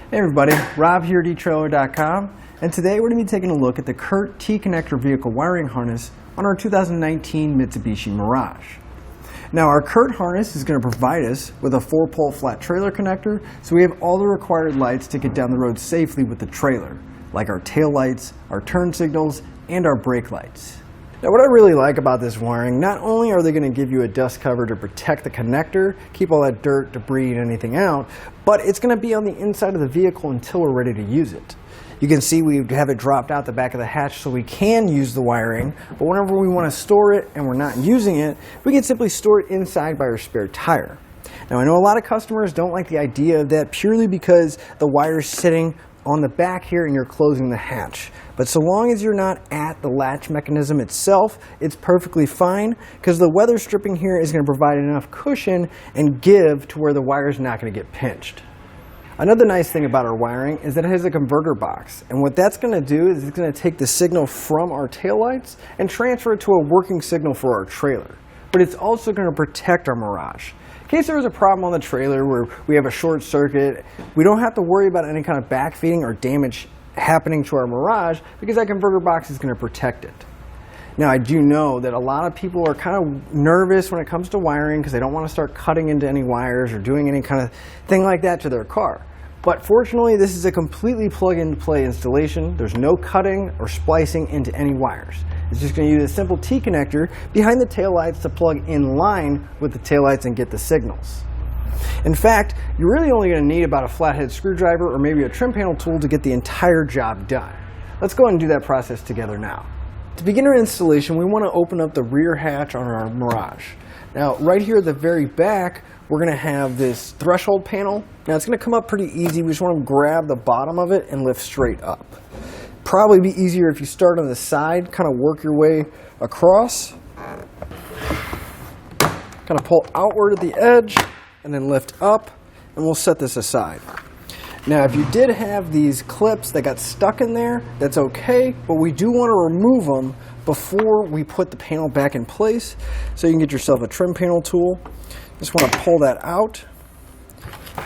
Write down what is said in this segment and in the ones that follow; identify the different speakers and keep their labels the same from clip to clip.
Speaker 1: Hey everybody, Rob here at etrailer.com, and today we're going to be taking a look at the Curt T-connector vehicle wiring harness on our 2019 Mitsubishi Mirage. Now our Curt harness is going to provide us with a 4-pole flat trailer connector, so we have all the required lights to get down the road safely with the trailer, like our tail lights, our turn signals, and our brake lights. Now what I really like about this wiring, not only are they going to give you a dust cover to protect the connector, keep all that dirt, debris, and anything out, but it's going to be on the inside of the vehicle until we're ready to use it. You can see we have it dropped out the back of the hatch so we can use the wiring, but whenever we want to store it and we're not using it, we can simply store it inside by our spare tire. Now I know a lot of customers don't like the idea of that purely because the wire's sitting on the back here and you're closing the hatch. But so long as you're not at the latch mechanism itself, it's perfectly fine because the weather stripping here is going to provide enough cushion and give to where the wire's not going to get pinched. Another nice thing about our wiring is that it has a converter box, and what that's going to do is it's going to take the signal from our taillights and transfer it to a working signal for our trailer. But it's also going to protect our Mirage. In case there was a problem on the trailer where we have a short circuit, we don't have to worry about any kind of backfeeding or damage happening to our Mirage because that converter box is going to protect it. Now I do know that a lot of people are kind of nervous when it comes to wiring because they don't want to start cutting into any wires or doing any kind of thing like that to their car. But fortunately this is a completely plug-and-play installation. There's no cutting or splicing into any wires. It's just going to use a simple T-connector behind the taillights to plug in line with the taillights and get the signals. In fact, you're really only going to need about a flathead screwdriver or maybe a trim panel tool to get the entire job done. Let's go ahead and do that process together now. To begin our installation, we want to open up the rear hatch on our Mirage. Now, right here at the very back, we're going to have this threshold panel. Now, it's going to come up pretty easy. We just want to grab the bottom of it and lift straight up. Probably be easier if you start on the side, kind of work your way across. Kind of pull outward at the edge and then lift up, and we'll set this aside. Now, if you did have these clips that got stuck in there, that's okay, but we do want to remove them before we put the panel back in place. So you can get yourself a trim panel tool. Just want to pull that out,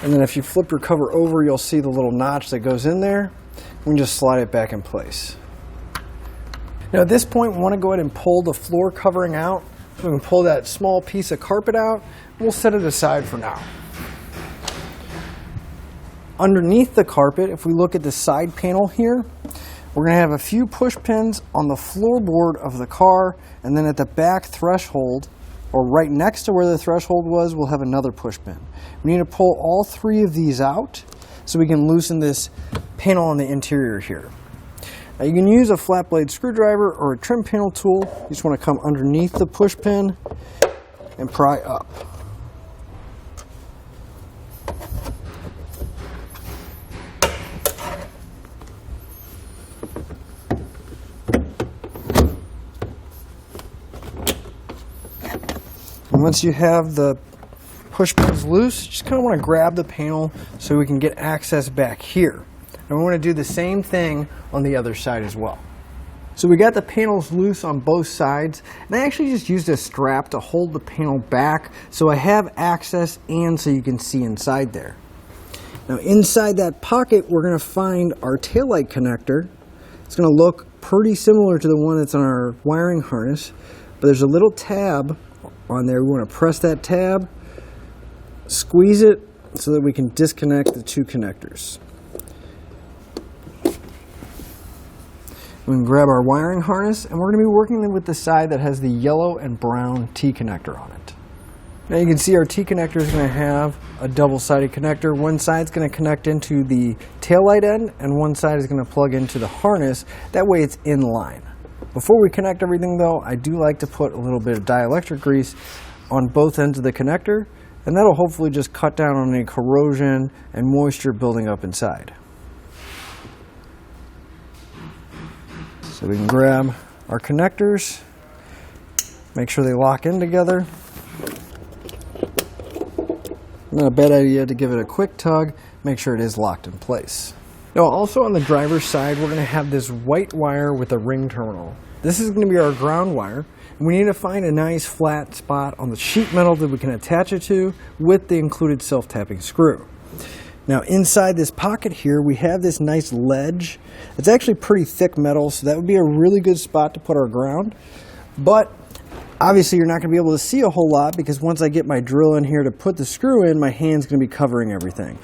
Speaker 1: and then if you flip your cover over, you'll see the little notch that goes in there. We can just slide it back in place. Now at this point, we want to go ahead and pull the floor covering out. We can pull that small piece of carpet out. We'll set it aside for now. Underneath the carpet, if we look at the side panel here, we're going to have a few push pins on the floorboard of the car, and then at the back threshold, or right next to where the threshold was, we'll have another push pin. We need to pull all 3 of these out so we can loosen this panel on the interior here. Now you can use a flat blade screwdriver or a trim panel tool. You just want to come underneath the push pin and pry up. And once you have the push pins loose, you just kind of want to grab the panel so we can get access back here. And we want to do the same thing on the other side as well. So we got the panels loose on both sides, and I actually just used a strap to hold the panel back so I have access and so you can see inside there. Now inside that pocket, we're going to find our taillight connector. It's going to look pretty similar to the one that's on our wiring harness, but there's a little tab on there. We want to press that tab, squeeze it so that we can disconnect the 2 connectors. We can grab our wiring harness, and we're going to be working with the side that has the yellow and brown T-connector on it. Now you can see our T-connector is going to have a double-sided connector. One side's going to connect into the taillight end, and one side is going to plug into the harness. That way it's in line. Before we connect everything though, I do like to put a little bit of dielectric grease on both ends of the connector, and that'll hopefully just cut down on any corrosion and moisture building up inside. So we can grab our connectors, make sure they lock in together. Not a bad idea to give it a quick tug, make sure it is locked in place. Now also on the driver's side, we're going to have this white wire with a ring terminal. This is going to be our ground wire, and we need to find a nice flat spot on the sheet metal that we can attach it to with the included self-tapping screw. Now inside this pocket here we have this nice ledge. It's actually pretty thick metal, so that would be a really good spot to put our ground. But obviously you're not going to be able to see a whole lot because once I get my drill in here to put the screw in, my hand's going to be covering everything.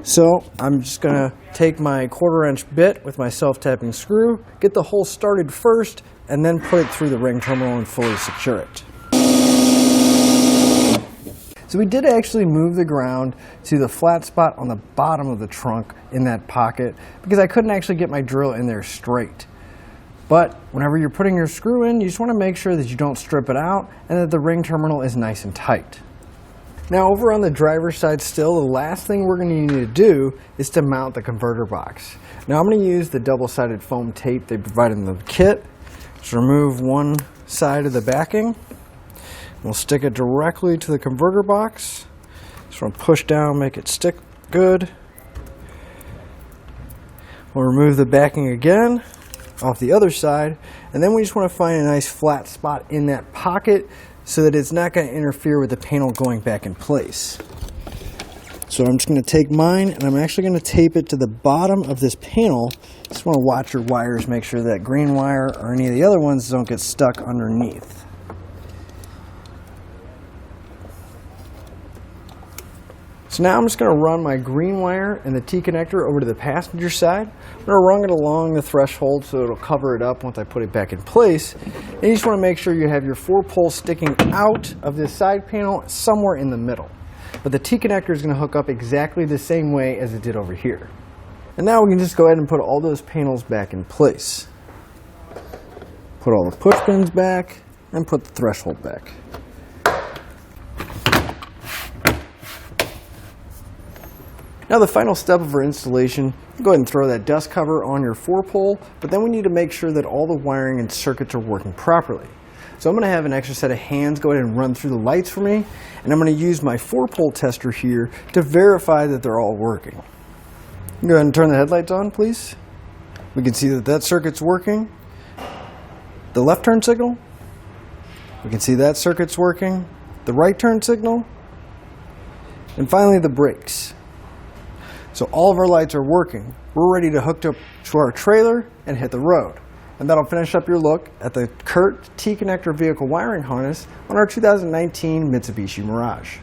Speaker 1: So I'm just going to take my 1/4 inch bit with my self-tapping screw, get the hole started first, and then put it through the ring terminal and fully secure it. So we did actually move the ground to the flat spot on the bottom of the trunk in that pocket because I couldn't actually get my drill in there straight. But whenever you're putting your screw in, you just want to make sure that you don't strip it out and that the ring terminal is nice and tight. Now over on the driver's side still, the last thing we're going to need to do is to mount the converter box. Now I'm going to use the double-sided foam tape they provide in the kit. Just remove one side of the backing. We'll stick it directly to the converter box. Just want to push down, make it stick good. We'll remove the backing again off the other side, and then we just want to find a nice flat spot in that pocket so that it's not going to interfere with the panel going back in place. So I'm just going to take mine and I'm actually going to tape it to the bottom of this panel. Just want to watch your wires, make sure that green wire or any of the other ones don't get stuck underneath. So now I'm just going to run my green wire and the T-connector over to the passenger side. I'm going to run it along the threshold so it'll cover it up once I put it back in place. And you just want to make sure you have your 4 poles sticking out of this side panel somewhere in the middle. But the T-connector is going to hook up exactly the same way as it did over here. And now we can just go ahead and put all those panels back in place. Put all the push pins back and put the threshold back. Now the final step of our installation, go ahead and throw that dust cover on your 4-pole, but then we need to make sure that all the wiring and circuits are working properly. So I'm going to have an extra set of hands go ahead and run through the lights for me, and I'm going to use my 4-pole tester here to verify that they're all working. Go ahead and turn the headlights on, please. We can see that that circuit's working. The left turn signal, we can see that circuit's working. The right turn signal, and finally the brakes. So all of our lights are working. We're ready to hook up to our trailer and hit the road. And that'll finish up your look at the Curt T-connector vehicle wiring harness on our 2019 Mitsubishi Mirage.